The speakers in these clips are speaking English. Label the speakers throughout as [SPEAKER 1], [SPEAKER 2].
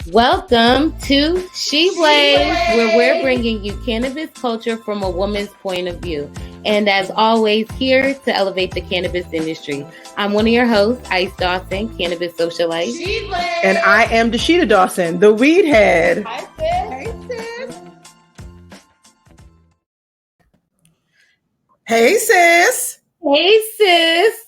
[SPEAKER 1] Welcome to She Blaze, where we're bringing you cannabis culture from a woman's point of view. And as always, here to elevate the cannabis industry. I'm one of your hosts, Ice Dawson, cannabis socialite.
[SPEAKER 2] She Blaze.
[SPEAKER 3] And I am Dashita Dawson, the weed head.
[SPEAKER 2] Hi, sis. Hey, sis.
[SPEAKER 3] Hey, sis.
[SPEAKER 1] Hey, sis.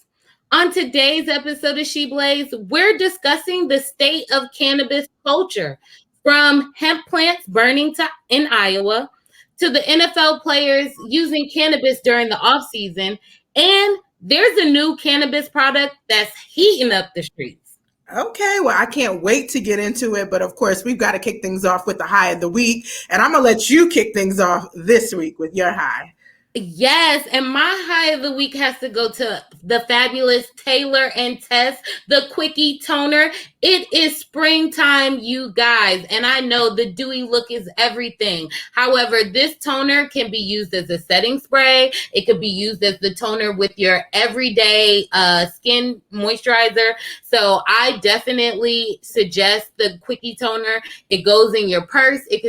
[SPEAKER 1] On today's episode of She Blaze, we're discussing the state of cannabis culture, from hemp plants burning in Iowa to the NFL players using cannabis during the offseason, and there's a new cannabis product that's heating up the streets.
[SPEAKER 3] Okay, well, I can't wait to get into it, but of course, we've got to kick things off with the high of the week, and I'm going to let you kick things off this week with your high.
[SPEAKER 1] Yes, and my high of the week has to go to the fabulous Taylor and Tess, the Quickie toner. It is springtime, you guys, and I know the dewy look is everything. However, this toner can be used as a setting spray. It could be used as the toner with your everyday skin moisturizer. So I definitely suggest the Quickie toner. It goes in your purse. It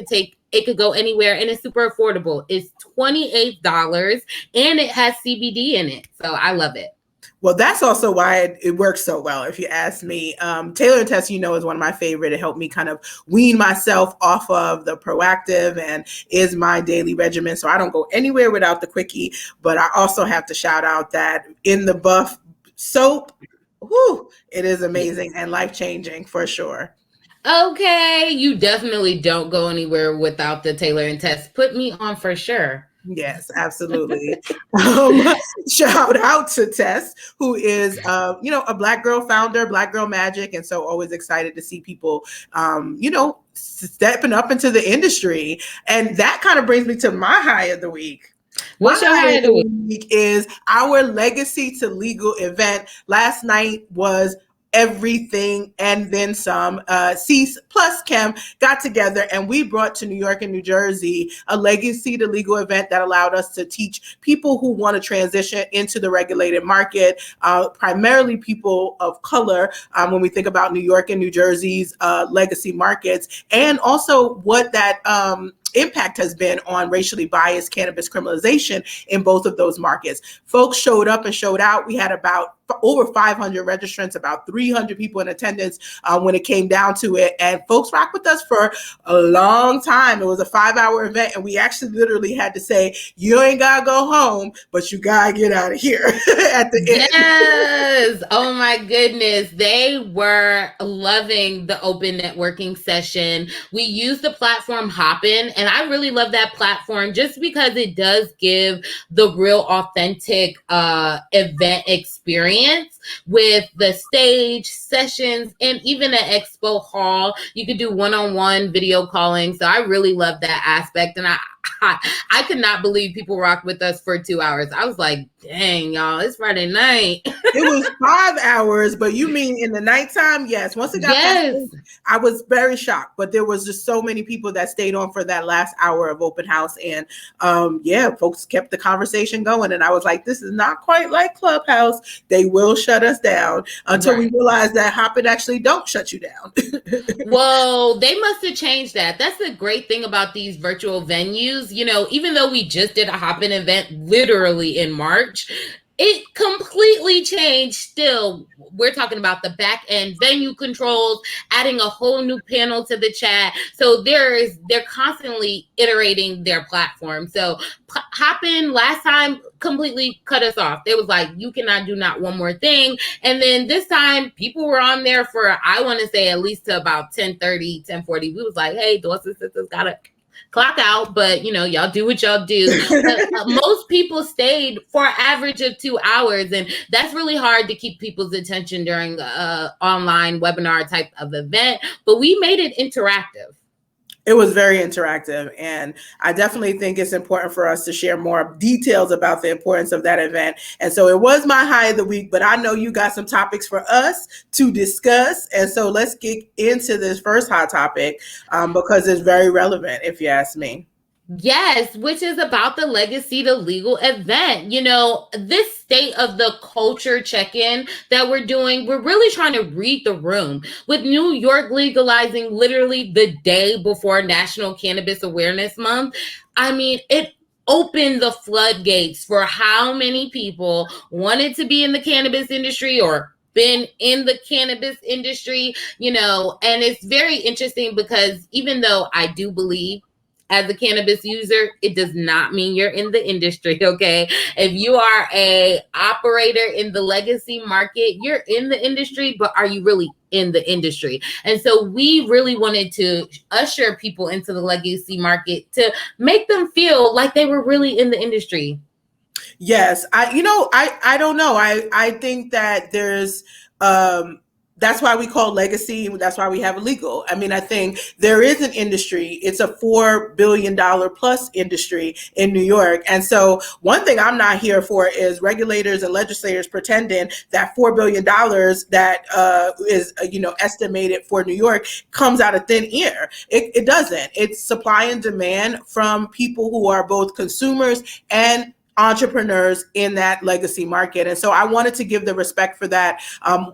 [SPEAKER 1] could go anywhere, and it's super affordable. It's $28, and it has CBD in it. So I love it.
[SPEAKER 3] Well, that's also why it works so well, if you ask me. Taylor and Tess, is one of my favorite. It helped me kind of wean myself off of the Proactive and is my daily regimen. So I don't go anywhere without the Quickie. But I also have to shout out that In the Buff soap, it is amazing and life-changing for sure.
[SPEAKER 1] Okay, you definitely don't go anywhere without the Taylor and Tess. Put me on for sure.
[SPEAKER 3] Yes, absolutely. Shout out to Tess, who is, a Black girl founder, Black Girl Magic. And so always excited to see people, stepping up into the industry. And that kind of brings me to my high of the week.
[SPEAKER 1] What's your high of the
[SPEAKER 3] week is our Legacy to Legal event. Last night was everything and then some. Cease plus Chem got together and we brought to New York and New Jersey a Legacy to Legal event that allowed us to teach people who want to transition into the regulated market, primarily people of color, when we think about New York and New Jersey's legacy markets, and also what that impact has been on racially biased cannabis criminalization in both of those markets. Folks showed up and showed out. We had about over 500 registrants, about 300 people in attendance when it came down to it. And folks rocked with us for a long time. It was a 5-hour event, and we actually literally had to say, you ain't got to go home, but you got to get out of here at the end.
[SPEAKER 1] Yes. Oh my goodness. They were loving the open networking session. We used the platform Hopin, and I really love that platform just because it does give the real authentic event experience with the stage sessions and even an expo hall. You could do one-on-one video calling. So I really love that aspect. And I could not believe people rocked with us for 2 hours. I was like, dang, y'all, it's Friday night.
[SPEAKER 3] It was 5 hours, but you mean in the nighttime? Yes. Once it got past, I was very shocked, but there was just so many people that stayed on for that last hour of open house. And folks kept the conversation going. And I was like, this is not quite like Clubhouse. They will shut us down until we realize that Hopin actually don't shut you down.
[SPEAKER 1] Well, they must have changed that. That's the great thing about these virtual venues. Even though we just did a Hopin event literally in March, it completely changed. Still, we're talking about the back end venue controls, adding a whole new panel to the chat. So they're constantly iterating their platform. So Hopin last time completely cut us off. They was like, you cannot do not one more thing. And then this time people were on there for, I want to say, at least to about 10:30, 10:40. We was like, hey, Dawson Sisters gotta clock out, but y'all do what y'all do. Most people stayed for an average of 2 hours, and that's really hard to keep people's attention during an online webinar type of event, but we made it interactive.
[SPEAKER 3] It was very interactive, and I definitely think it's important for us to share more details about the importance of that event. And so it was my high of the week, but I know you got some topics for us to discuss. And so let's get into this first hot topic because it's very relevant, if you ask me.
[SPEAKER 1] Yes, which is about the Legacy to Legal event. This state of the culture check-in that we're doing, we're really trying to read the room. With New York legalizing literally the day before National Cannabis Awareness Month, I mean, it opened the floodgates for how many people wanted to be in the cannabis industry or been in the cannabis industry, and it's very interesting because even though I do believe as a cannabis user, it does not mean you're in the industry, okay? If you are a operator in the legacy market, you're in the industry, but are you really in the industry? And so we really wanted to usher people into the legacy market to make them feel like they were really in the industry.
[SPEAKER 3] Yes, I don't know. I think that there's that's why we call legacy. That's why we have legal. I mean, I think there is an industry. It's a $4 billion plus industry in New York. And so one thing I'm not here for is regulators and legislators pretending that $4 billion that is, estimated for New York comes out of thin air. It doesn't. It's supply and demand from people who are both consumers and entrepreneurs in that legacy market. And so I wanted to give the respect for that.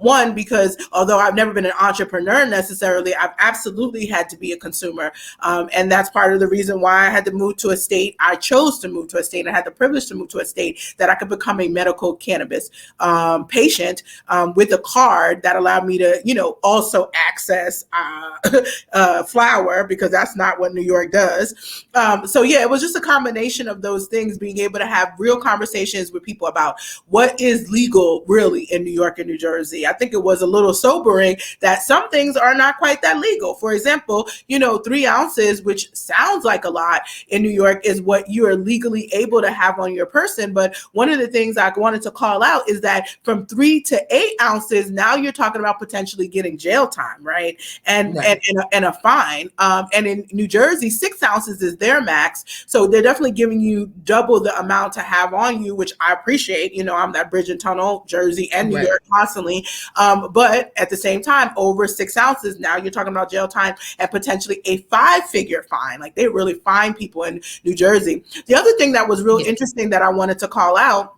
[SPEAKER 3] One, because although I've never been an entrepreneur necessarily, I've absolutely had to be a consumer. And that's part of the reason why I had to move to a state. I chose to move to a state. I had the privilege to move to a state that I could become a medical cannabis patient with a card that allowed me to, also access flower, because that's not what New York does. So yeah, it was just a combination of those things, being able to have real conversations with people about what is legal really in New York and New Jersey. I think it was a little sobering that some things are not quite that legal. For example, 3 ounces, which sounds like a lot in New York, is what you are legally able to have on your person. But one of the things I wanted to call out is that from 3 to 8 ounces, now you're talking about potentially getting jail time, right? And right. And a fine. And in New Jersey, 6 ounces is their max. So they're definitely giving you double the amount to have on you, which I appreciate. I'm that bridge and tunnel, Jersey and New right. York constantly. But at the same time, over 6 ounces, now you're talking about jail time and potentially a 5-figure fine. Like, they really fine people in New Jersey. The other thing that was real interesting that I wanted to call out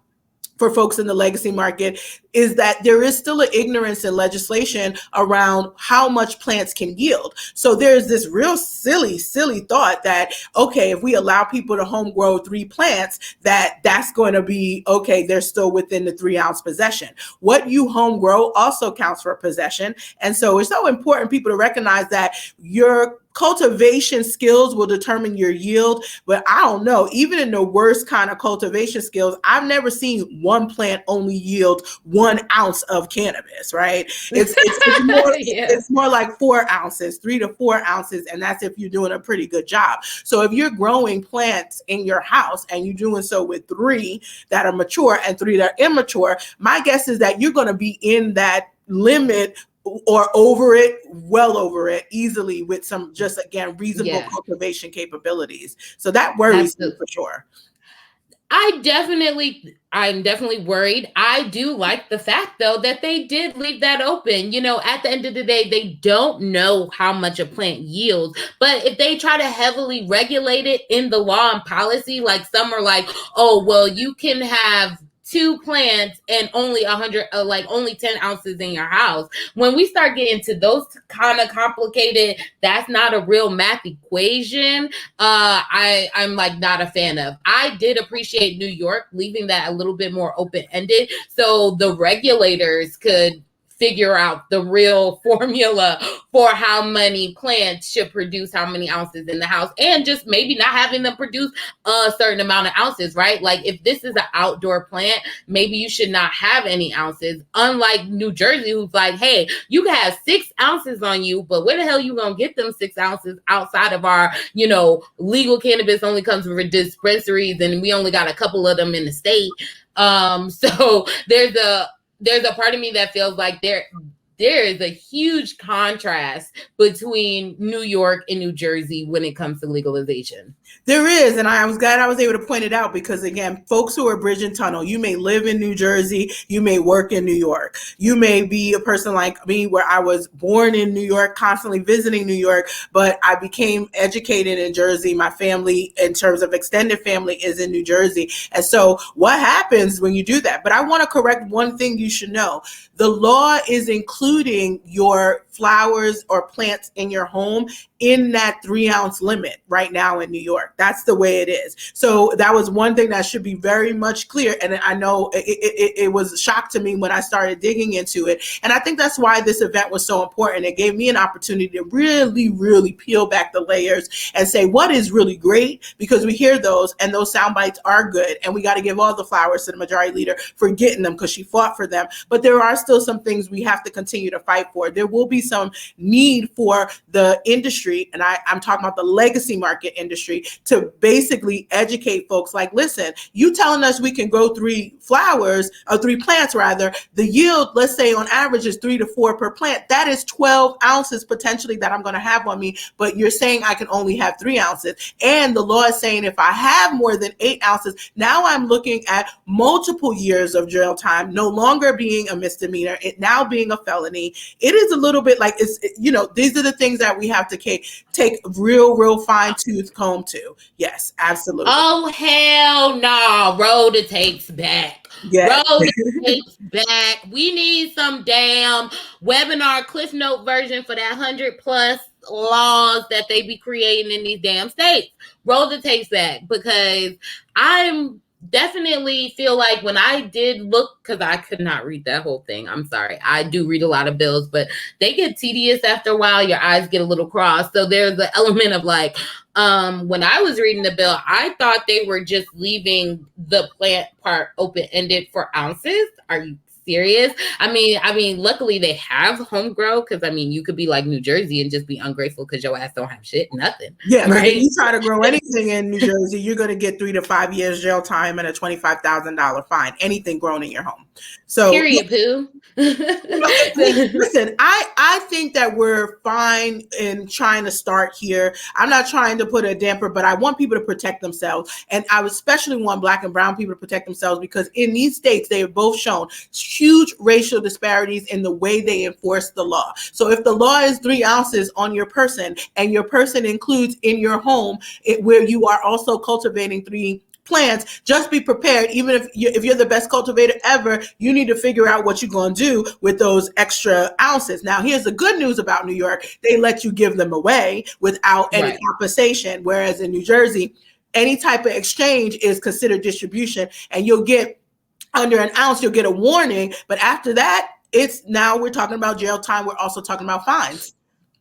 [SPEAKER 3] for folks in the legacy market is that there is still an ignorance in legislation around how much plants can yield. So there's this real silly thought that, okay, if we allow people to home grow 3 plants, that's going to be, okay, they're still within the 3-ounce possession. What you home grow also counts for possession. And so it's so important people to recognize that your cultivation skills will determine your yield. But I don't know, even in the worst kind of cultivation skills, I've never seen one plant only yield 1 ounce of cannabis, right? It's more like 4 ounces, 3 to 4 ounces. And that's if you're doing a pretty good job. So if you're growing plants in your house and you're doing so with 3 that are mature and 3 that are immature, my guess is that you're going to be in that limit or well over it easily with some just, again, reasonable cultivation capabilities. So that worries me for sure.
[SPEAKER 1] I'm definitely worried. I do like the fact, though, that they did leave that open. At the end of the day, they don't know how much a plant yields. But if they try to heavily regulate it in the law and policy, like some are like, oh, well, you can have 2 plants and only 100, only 10 ounces in your house. When we start getting to those kind of complicated, that's not a real math equation. I'm not a fan of. I did appreciate New York leaving that a little bit more open-ended so the regulators could figure out the real formula for how many plants should produce how many ounces in the house, and just maybe not having them produce a certain amount of ounces, right? Like, if this is an outdoor plant, maybe you should not have any ounces. Unlike New Jersey, who's like, hey, you can have 6 ounces on you, but where the hell you gonna get them 6 ounces outside of our, legal cannabis only comes from dispensaries, and we only got a couple of them in the state. So there's a part of me that feels like there is a huge contrast between New York and New Jersey when it comes to legalization.
[SPEAKER 3] There is, and I was glad I was able to point it out because, again, folks who are bridge and tunnel, you may live in New Jersey, you may work in New York. You may be a person like me where I was born in New York, constantly visiting New York, but I became educated in Jersey. My family, in terms of extended family, is in New Jersey. And so what happens when you do that? But I want to correct one thing you should know. The law is including your flowers or plants in your home in that 3-ounce limit right now in New York. That's the way it is. So that was one thing that should be very much clear. And I know it was a shock to me when I started digging into it. And I think that's why this event was so important. It gave me an opportunity to really, really peel back the layers and say what is really great, because we hear those and those sound bites are good. And we got to give all the flowers to the majority leader for getting them because she fought for them. But there are still some things we have to continue to fight for. There will be some need for the industry, and I'm talking about the legacy market industry, to basically educate folks like, listen, you telling us we can grow 3 plants rather, the yield, let's say on average is 3 to 4 per plant. That is 12 ounces potentially that I'm going to have on me, but you're saying I can only have 3 ounces. And the law is saying if I have more than 8 ounces, now I'm looking at multiple years of jail time, no longer being a misdemeanor, it now being a felony. It is a little bit like, these are the things that we have to take real fine tooth comb to. Yes, absolutely.
[SPEAKER 1] Oh, hell no. Roll the tapes back.
[SPEAKER 3] Yeah.
[SPEAKER 1] Roll the tapes back. We need some damn webinar Cliff Note version for that 100+ laws that they be creating in these damn states. Roll the tapes back, because I'm definitely feel like when I did look, because I could not read that whole thing. I'm sorry. I do read a lot of bills, but they get tedious after a while. Your eyes get a little crossed. So there's the element of like, when I was reading the bill, I thought they were just leaving the plant part open-ended for ounces. Are you serious? I mean, luckily they have home grow, because you could be like New Jersey and just be ungrateful because your ass don't have shit, nothing.
[SPEAKER 3] Yeah,
[SPEAKER 1] right?
[SPEAKER 3] If you try to grow anything in New Jersey, you're going to get 3 to 5 years jail time and a $25,000 fine. Anything grown in your home. So
[SPEAKER 1] period, poo.
[SPEAKER 3] Listen, I think that we're fine in trying to start here. I'm not trying to put a damper, but I want people to protect themselves. And I especially want Black and brown people to protect themselves, because in these states, they have both shown huge racial disparities in the way they enforce the law. So if the law is 3 ounces on your person, and your person includes in your home where you are also cultivating 3 plants, just be prepared. Even if you're the best cultivator ever, you need to figure out what you're going to do with those extra ounces. Now, here's the good news about New York. They let you give them away without any compensation, whereas in New Jersey, any type of exchange is considered distribution, and you'll get under an ounce, you'll get a warning. But after that, we're talking about jail time. We're also talking about fines.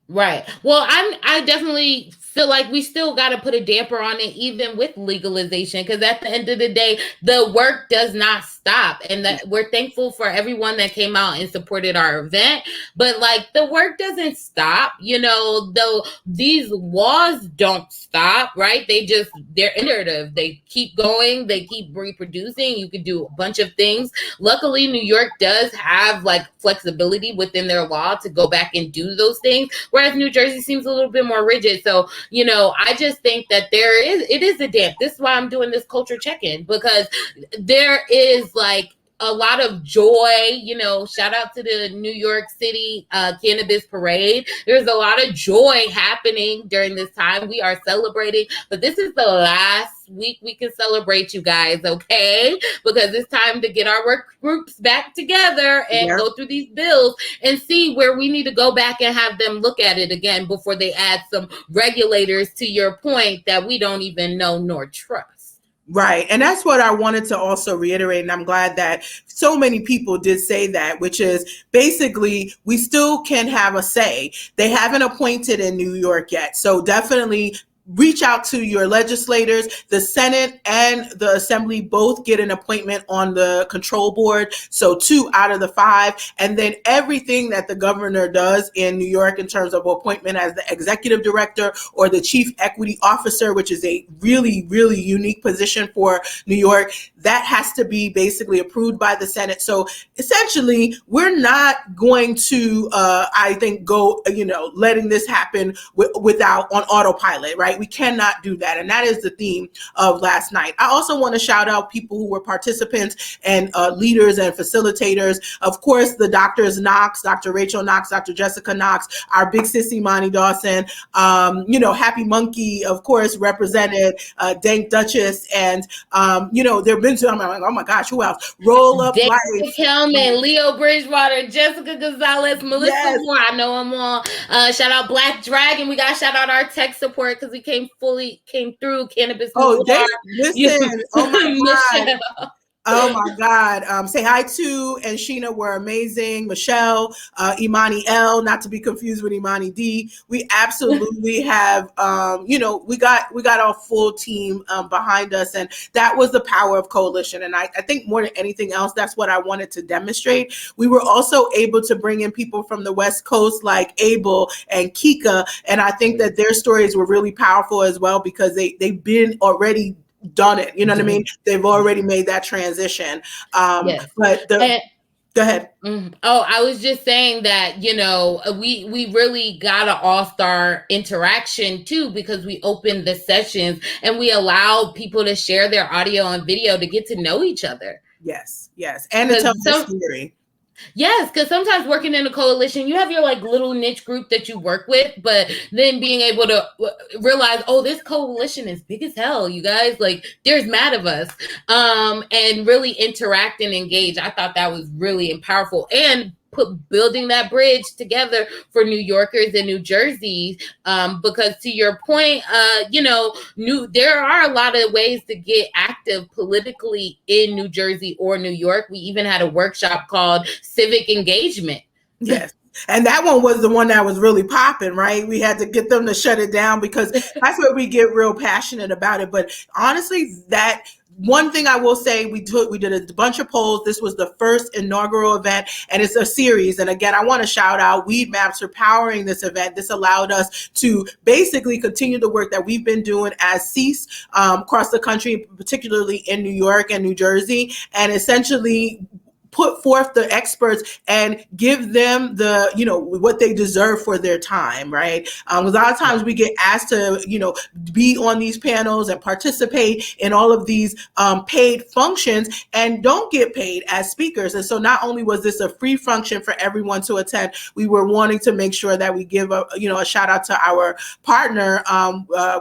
[SPEAKER 1] Right. Well, I definitely feel like we still got to put a damper on it, even with legalization, because at the end of the day, the work does not stop. And that we're thankful for everyone that came out and supported our event. But like, the work doesn't stop, though these laws don't stop, right? They're iterative. They keep going. They keep reproducing. You can do a bunch of things. Luckily, New York does have like flexibility within their law to go back and do those things, whereas New Jersey seems a little bit more rigid. So, I just think that it is a damp. This is why I'm doing this culture check-in, because there is like a lot of joy, shout out to the New York City Cannabis Parade. There's a lot of joy happening during this time. We are celebrating, but this is the last week we can celebrate, you guys, okay? Because it's time to get our work groups back together and go through these bills and see where we need to go back and have them look at it again before they add some regulators, to your point, that we don't even know nor trust.
[SPEAKER 3] Right. And that's what I wanted to also reiterate. And I'm glad that so many people did say that, which is basically we still can have a say. They haven't appointed in New York yet. So definitely reach out to your legislators. The Senate and the Assembly both get an appointment on the control board. So 2 out of the 5. And then everything that the governor does in New York in terms of appointment as the executive director or the chief equity officer, which is a really, really unique position for New York, that has to be basically approved by the Senate. So essentially, we're not going to, I think, go, letting this happen without on autopilot, right? We cannot do that. And that is the theme of last night. I also want to shout out people who were participants and leaders and facilitators. Of course, the doctors Knox, Dr. Rachel Knox, Dr. Jessica Knox, our big sis Imani Dawson, Happy Monkey, of course, represented Dank Duchess, and there have been some, I'm like, oh my gosh, who else? Roll Up
[SPEAKER 1] David
[SPEAKER 3] Life.
[SPEAKER 1] Kelman, Leo Bridgewater, Jessica Gonzalez, Melissa
[SPEAKER 3] Yes.
[SPEAKER 1] Moore. I know them all. Shout out Black Dragon. We got to shout out our tech support because we came through. Cannabis.
[SPEAKER 3] Oh, listen. Oh my God. Oh my God. Say hi to and Sheena were amazing. Michelle, Imani L, not to be confused with Imani D. We absolutely have, we got our full team behind us, and that was the power of coalition. And I think more than anything else, that's what I wanted to demonstrate. We were also able to bring in people from the West Coast like Abel and Kika. And I think that their stories were really powerful as well, because they've been already done it. You know what I mean? They've already made that transition.
[SPEAKER 1] Yes.
[SPEAKER 3] But go ahead.
[SPEAKER 1] Oh, I was just saying that, we really got an all-star interaction too, because we opened the sessions and we allowed people to share their audio and video to get to know each other.
[SPEAKER 3] Yes. And to tell the story.
[SPEAKER 1] Yes, because sometimes working in a coalition, you have your little niche group that you work with, but then being able to realize, oh, this coalition is big as hell, you guys. There's mad of us, and really interact and engage. I thought that was really powerful, and building that bridge together for New Yorkers and New Jersey, because to your point, there are a lot of ways to get active politically in New Jersey or New York. We even had a workshop called Civic Engagement.
[SPEAKER 3] Yes. And that one was the one that was really popping, right? We had to get them to shut it down, because that's where we get real passionate about it. But honestly, that one thing I will say, we did a bunch of polls. This was the first inaugural event, and it's a series. And again, I want to shout out Weed.s for powering this event. This allowed us to basically continue the work that we've been doing as CEAS across the country, particularly in New York and New Jersey, and essentially put forth the experts and give them the, what they deserve for their time, right? A lot of times we get asked to, be on these panels and participate in all of these paid functions and don't get paid as speakers. And so not only was this a free function for everyone to attend, we were wanting to make sure that we give a shout out to our partner,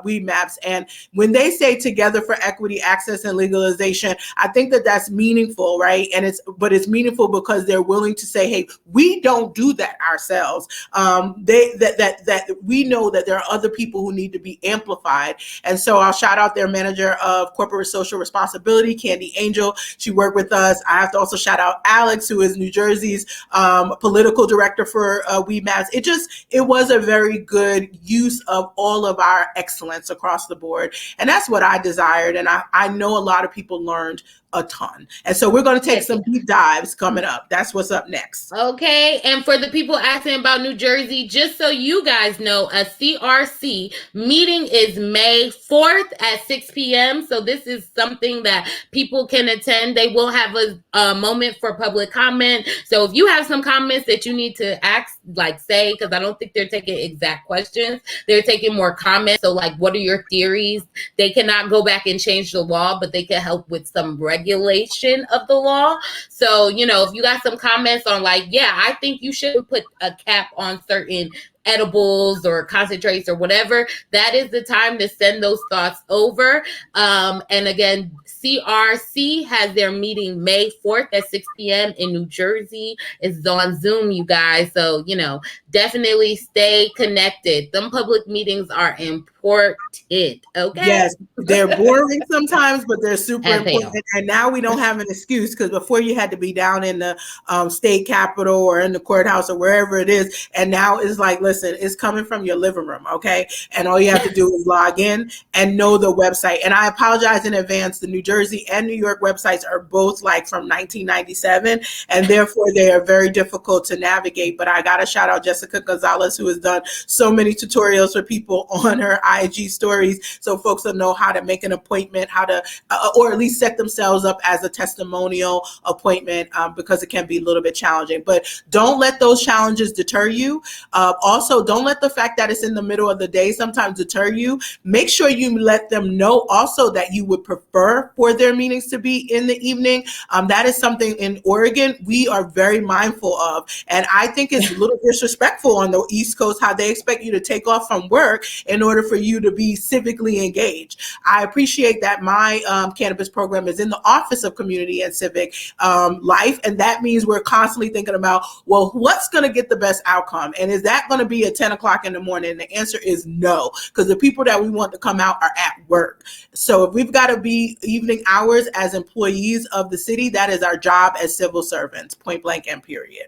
[SPEAKER 3] Weed.s. And when they say Together for Equity, Access, and Legalization, I think that that's meaningful, right? And it's meaningful because they're willing to say, hey, we don't do that ourselves. That we know that there are other people who need to be amplified. And so I'll shout out their manager of corporate social responsibility, Candy Angel. She worked with us. I have to also shout out Alex, who is New Jersey's political director for Weed.s. It was a very good use of all of our excellence across the board. And that's what I desired. And I know a lot of people learned a ton. And so we're going to take some deep dives coming up. That's what's up next.
[SPEAKER 1] Okay. And for the people asking about New Jersey, just so you guys know, a CRC meeting is May 4th at 6 p.m. So this is something that people can attend. They will have a moment for public comment. So if you have some comments that you need to ask, say, because I don't think they're taking exact questions, they're taking more comments. So what are your theories? They cannot go back and change the law, but they can help with some regulation of the law. So, if you got some comments on I think you should put a cap on certain edibles or concentrates or whatever, that is the time to send those thoughts over. And again, CRC has their meeting May 4th at 6 p.m. in New Jersey. It's on Zoom, you guys. So, definitely stay connected. Some public meetings are important. Okay.
[SPEAKER 3] Yes, they're boring sometimes, but they're super important. And now we don't have an excuse, because before you had to be down in the state capitol or in the courthouse or wherever it is. And now it's listen, it's coming from your living room. Okay. And all you have to do is log in and know the website. And I apologize in advance. The New Jersey and New York websites are both from 1997, and therefore they are very difficult to navigate. But I got to shout out Jessica Gonzalez, who has done so many tutorials for people on her IG stories, so folks will know how to make an appointment, how to, or at least set themselves up as a testimonial appointment, because it can be a little bit challenging. But don't let those challenges deter you. Also, also don't let the fact that it's in the middle of the day sometimes deter you. Make sure you let them know also that you would prefer for their meetings to be in the evening. That is something in Oregon we are very mindful of. And I think it's a little disrespectful on the East Coast how they expect you to take off from work in order for you to be civically engaged. I appreciate that my cannabis program is in the Office of Community and Civic Life. And that means we're constantly thinking about, well, what's going to get the best outcome? And is that going to be at 10 o'clock in the morning? And the answer is no, because the people that we want to come out are at work. So if we've got to be evening hours as employees of the city, that is our job as civil servants, point blank and period.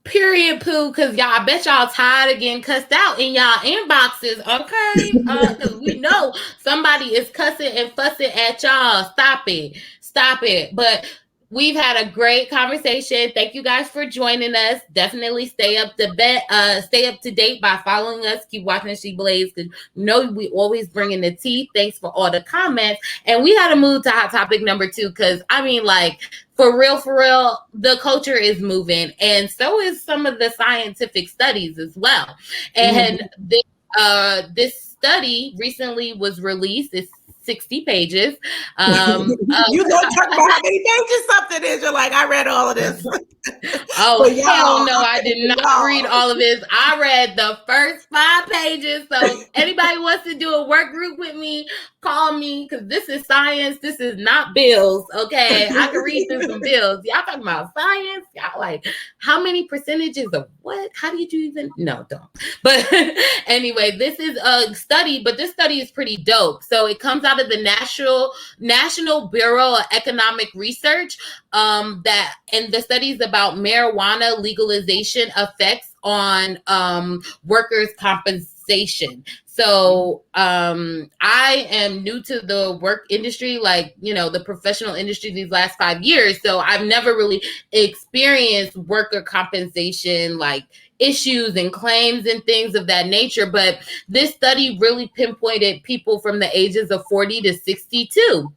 [SPEAKER 1] Period, poo, because y'all, I bet y'all tired of getting cussed out in y'all inboxes, okay? Because we know somebody is cussing and fussing at y'all. Stop it. But we've had a great conversation. Thank you guys for joining us. Definitely stay up to date by following us. Keep watching She Blaze, because you know we always bring in the tea. Thanks for all the comments. And we had to move to hot topic number 2, because I mean, like, for real, the culture is moving, and so is some of the scientific studies as well. And this study recently was released. It's 60 pages.
[SPEAKER 3] You don't talk about how many pages something is. You're like, I read all of this.
[SPEAKER 1] Oh, hell no, I did not read all of this. I read the first 5 pages. So anybody wants to do a work group with me, call me, because this is science. This is not bills, okay? I can read through some bills. Y'all talking about science? Y'all like, how many percentages of what? How do you even? No, don't. But anyway, this is a study, but this study is pretty dope. So it comes out of the National Bureau of Economic Research, and the study is about marijuana legalization effects on workers' compensation. So I am new to the work industry, like, you know, the professional industry these last 5 years. So I've never really experienced worker compensation, like issues and claims and things of that nature. But this study really pinpointed people from the ages of 40 to 62.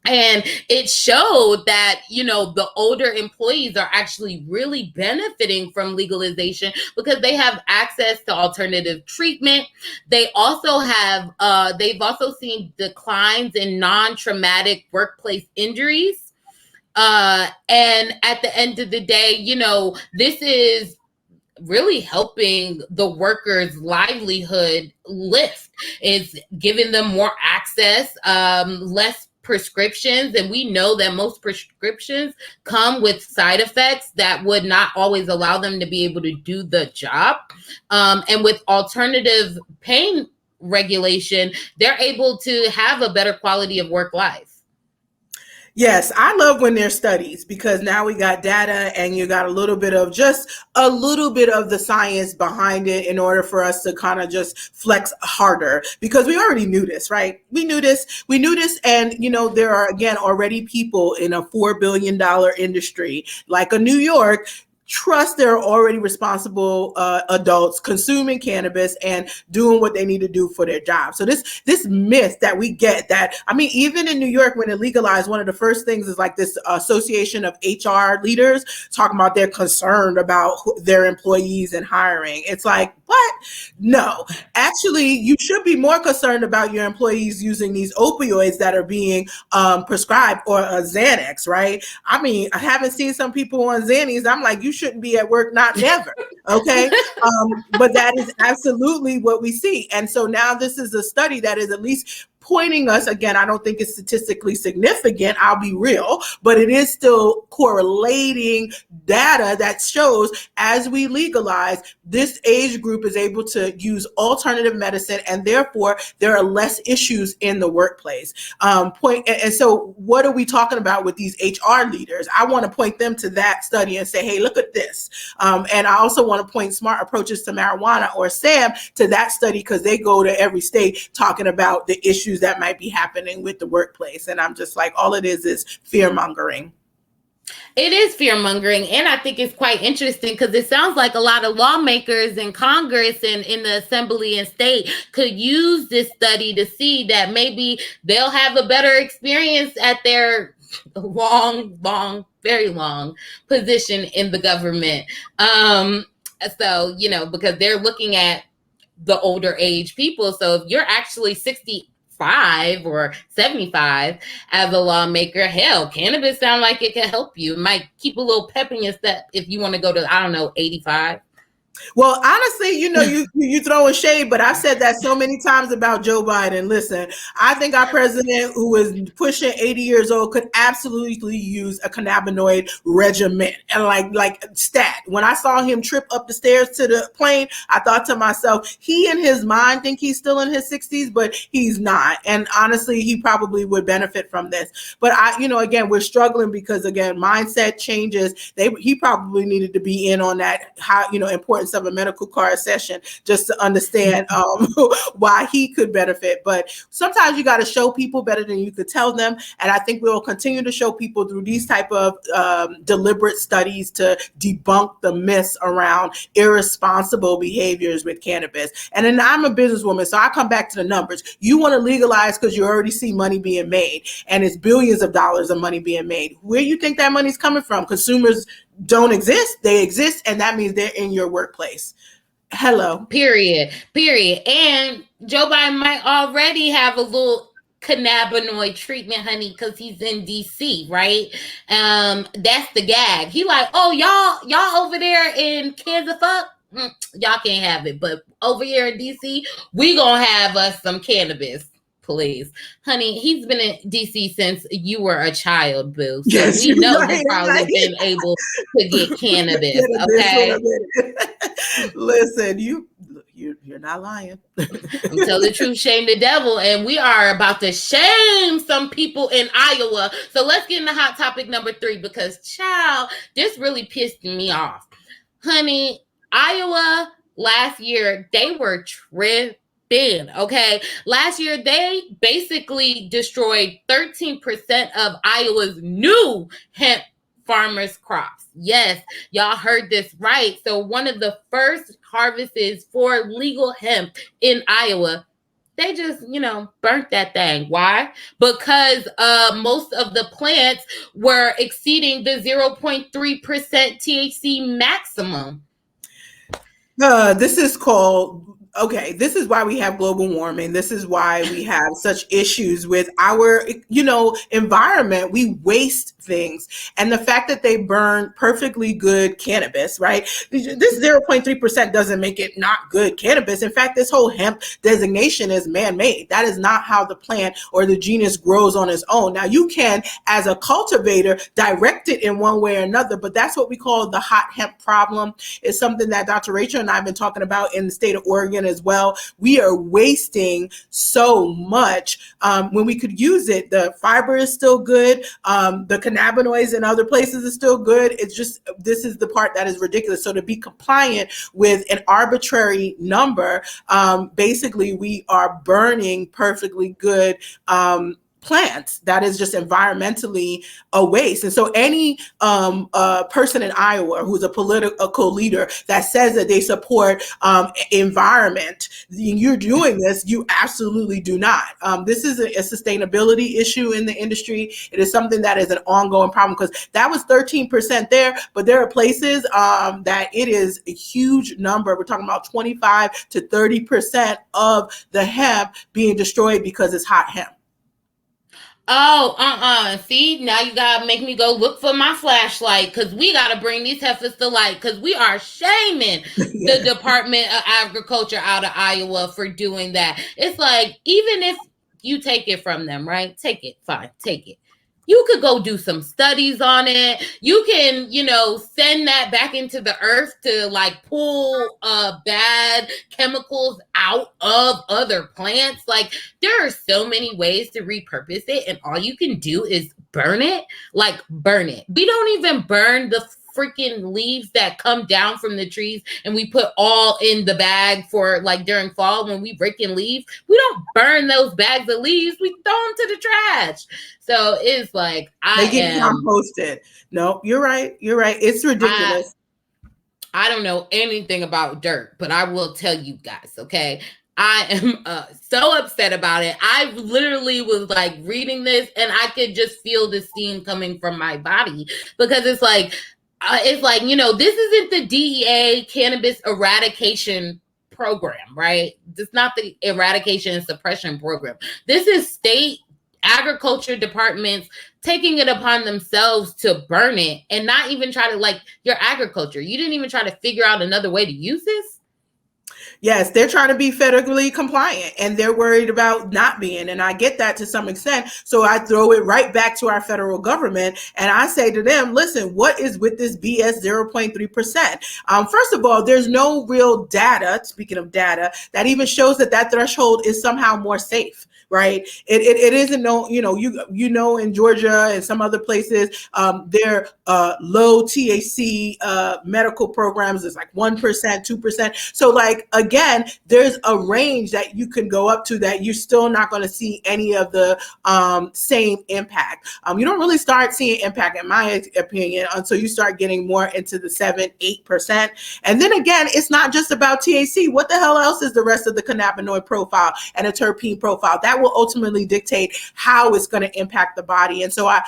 [SPEAKER 1] And it showed that, you know, the older employees are actually really benefiting from legalization because they have access to alternative treatment. They also have, they've also seen declines in non-traumatic workplace injuries. And at the end of the day, you know, this is really helping the workers' livelihood lift. It's giving them more access, less prescriptions, and we know that most prescriptions come with side effects that would not always allow them to be able to do the job. And with alternative pain regulation, they're able to have a better quality of work life.
[SPEAKER 3] Yes, I love when there's studies, because now we got data and you got a little bit of the science behind it in order for us to kind of just flex harder, because we already knew this, right? We knew this. And, you know, there are, again, already people in a $4 billion industry like a New York. Trust there are already responsible adults consuming cannabis and doing what they need to do for their job. So this myth that we get that, I mean, even in New York, when it legalized, one of the first things is like this association of HR leaders talking about they're concerned about their employees and hiring. It's like, what? No, actually, you should be more concerned about your employees using these opioids that are being prescribed, or Xanax, right? I mean, I haven't seen some people on Xannies. I'm like, you shouldn't be at work, not never. Okay. But that is absolutely what we see. And so now this is a study that is at least pointing us, again, I don't think it's statistically significant, I'll be real, but it is still correlating data that shows as we legalize, this age group is able to use alternative medicine, and therefore there are less issues in the workplace. And so what are we talking about with these HR leaders? I want to point them to that study and say, hey, look at this. And I also want to point Smart Approaches to Marijuana, or SAM, to that study, because they go to every state talking about the issues that might be happening with the workplace. And I'm just like, all it is fear mongering.
[SPEAKER 1] It is fear mongering. And I think it's quite interesting because it sounds like a lot of lawmakers in Congress and in the Assembly and state could use this study to see that maybe they'll have a better experience at their very long position in the government. So, because they're looking at the older age people. So if you're actually 65 or 75 as a lawmaker, hell, cannabis sound like it can help you. It might keep a little pep in your step if you want to go to, I don't know, 85.
[SPEAKER 3] Well, honestly, you throwing shade, but I've said that so many times about Joe Biden. Listen, I think our president, who is pushing 80 years old, could absolutely use a cannabinoid regimen. And like stat, when I saw him trip up the stairs to the plane, I thought to myself, he in his mind think he's still in his 60s, but he's not. And honestly, he probably would benefit from this. But again, we're struggling because again, mindset changes. He probably needed to be in on that importance of a medical card session just to understand why he could benefit. But sometimes you got to show people better than you could tell them. And I think we'll continue to show people through these type of deliberate studies to debunk the myths around irresponsible behaviors with cannabis. And then I'm a businesswoman, so I come back to the numbers. You want to legalize because you already see money being made, and it's billions of dollars of money being made. Where you think that money's coming from? Consumers don't exist. They exist, and that means they're in your workplace. Hello.
[SPEAKER 1] Period. And Joe Biden might already have a little cannabinoid treatment, honey, because he's in DC, right? That's the gag. He like, oh, y'all over there in Kansas, y'all can't have it, but over here in DC, we gonna have us some cannabis. Please, honey, he's been in DC since you were a child, boo. So yes, we know he's probably been able to get cannabis. Okay.
[SPEAKER 3] Listen, you're not lying.
[SPEAKER 1] Tell the truth, shame the devil. And we are about to shame some people in Iowa. So let's get into hot topic number 3, because child, this really pissed me off. Honey, Iowa last year, they were tripping. Okay, last year they basically destroyed 13% of Iowa's new hemp farmers' crops. Yes, y'all heard this right. So one of the first harvests for legal hemp in Iowa, they just, burnt that thing. Why? Because most of the plants were exceeding the 0.3% THC maximum.
[SPEAKER 3] This is called... Okay, this is why we have global warming. This is why we have such issues with our, environment. We waste things. And the fact that they burn perfectly good cannabis, right? This 0.3% doesn't make it not good cannabis. In fact, this whole hemp designation is man-made. That is not how the plant or the genus grows on its own. Now, you can, as a cultivator, direct it in one way or another, but that's what we call the hot hemp problem. It's something that Dr. Rachel and I have been talking about in the state of Oregon as well. We are wasting so much when we could use it. The fiber is still good. The cannabinoids in other places is still good. It's just, this is the part that is ridiculous. So to be compliant with an arbitrary number, basically we are burning perfectly good plants. That is just environmentally a waste. And so any person in Iowa who's a political leader that says that they support environment, you're doing this, you absolutely do not. This is a sustainability issue in the industry. It is something that is an ongoing problem, because that was 13% there, but there are places that it is a huge number. We're talking about 25 to 30% of the hemp being destroyed because it's hot hemp.
[SPEAKER 1] Oh, see, now you gotta make me go look for my flashlight, because we gotta bring these heifers to light, because we are shaming the Department of Agriculture out of Iowa for doing that. It's like, even if you take it from them, right? Take it, fine, take it. You could go do some studies on it. You can, send that back into the earth to like pull bad chemicals out of other plants. Like, there are so many ways to repurpose it, and all you can do is burn it. Like, burn it. We don't even burn the freaking leaves that come down from the trees and we put all in the bag for like during fall when we break in leaves. We don't burn those bags of leaves. We throw them to the trash. So it's like,
[SPEAKER 3] they get composted. No, you're right. You're right. It's ridiculous.
[SPEAKER 1] I don't know anything about dirt, but I will tell you guys, okay? I am so upset about it. I literally was like reading this and I could just feel the steam coming from my body, because it's like, it's like, this isn't the DEA cannabis eradication program, right? It's not the eradication and suppression program. This is state agriculture departments taking it upon themselves to burn it and not even try to, like, your agriculture. You didn't even try to figure out another way to use this.
[SPEAKER 3] Yes, they're trying to be federally compliant and they're worried about not being. And I get that to some extent. So I throw it right back to our federal government and I say to them, listen, what is with this BS 0.3%? First of all, there's no real data, speaking of data, that even shows that threshold is somehow more safe. Right. It isn't no, in Georgia and some other places, their low THC medical programs is like 1%, 2%. So like, again, there's a range that you can go up to that you're still not going to see any of the same impact. You don't really start seeing impact, in my opinion, until you start getting more into the 7-8%. And then again, it's not just about THC. What the hell else is the rest of the cannabinoid profile and a terpene profile? That will ultimately dictate how it's going to impact the body. And so I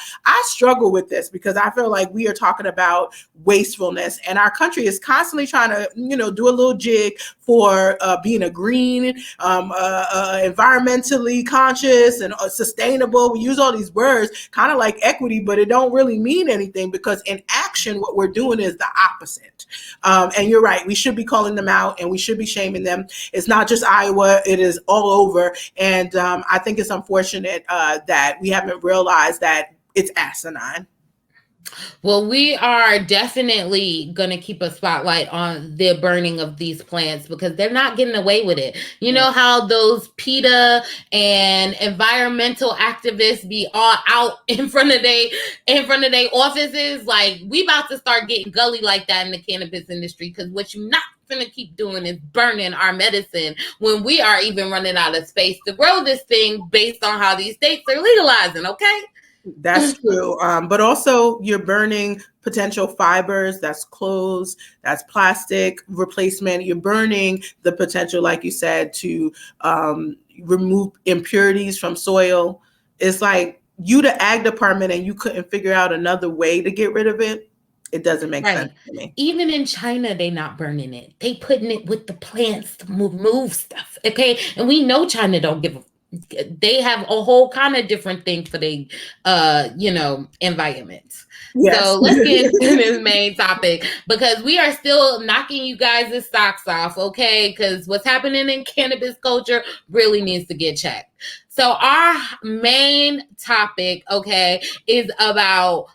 [SPEAKER 3] struggle with this because I feel like we are talking about wastefulness and our country is constantly trying to, do a little jig for being a green, environmentally conscious and sustainable. We use all these words kind of like equity, but it don't really mean anything because in action, what we're doing is the opposite. And you're right. We should be calling them out and we should be shaming them. It's not just Iowa. It is all over. And I think it's unfortunate that we haven't realized that it's asinine.
[SPEAKER 1] Well, we are definitely going to keep a spotlight on the burning of these plants because they're not getting away with it. You know how those PETA and environmental activists be all out in front of their offices? Like, we about to start getting gully like that in the cannabis industry because what you're not gonna keep doing is burning our medicine when we are even running out of space to grow this thing based on how these states are legalizing, okay?
[SPEAKER 3] That's true. But also you're burning potential fibers, that's clothes, that's plastic replacement. You're burning the potential, like you said, to remove impurities from soil. It's like you, the ag department, and you couldn't figure out another way to get rid of it. It doesn't make sense to me.
[SPEAKER 1] Even in China, they not burning it. They putting it with the plants to move stuff. Okay. And we know China don't give a, they have a whole kind of different thing for the environments. Yes. So let's get into this main topic because we are still knocking you guys' socks off, okay? Because what's happening in cannabis culture really needs to get checked. So our main topic, okay, is about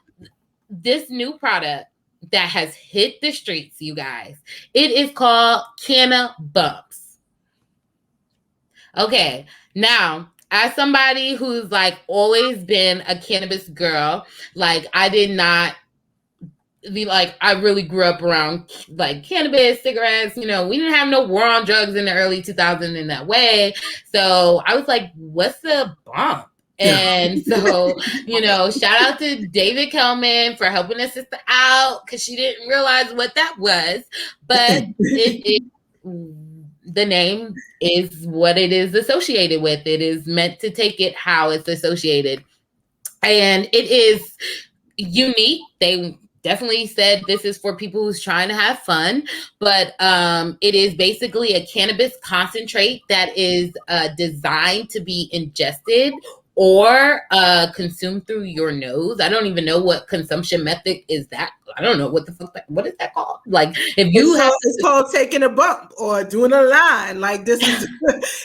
[SPEAKER 1] this new product that has hit the streets, you guys. It is called Canna-bumps. Okay, now, as somebody who's like always been a cannabis girl, like I did not be like, I really grew up around like cannabis, cigarettes, we didn't have no war on drugs in the early 2000s in that way. So I was like, what's the bump? And so, shout out to David Kelman for helping his sister out because she didn't realize what that was. But the name is what it is associated with. It is meant to take it how it's associated. And it is unique. They definitely said this is for people who's trying to have fun, but it is basically a cannabis concentrate that is designed to be ingested or consumed through your nose. I don't even know what consumption method is that. I don't know what the fuck what is that called? Like if you
[SPEAKER 3] it's called taking a bump or doing a line. Like this is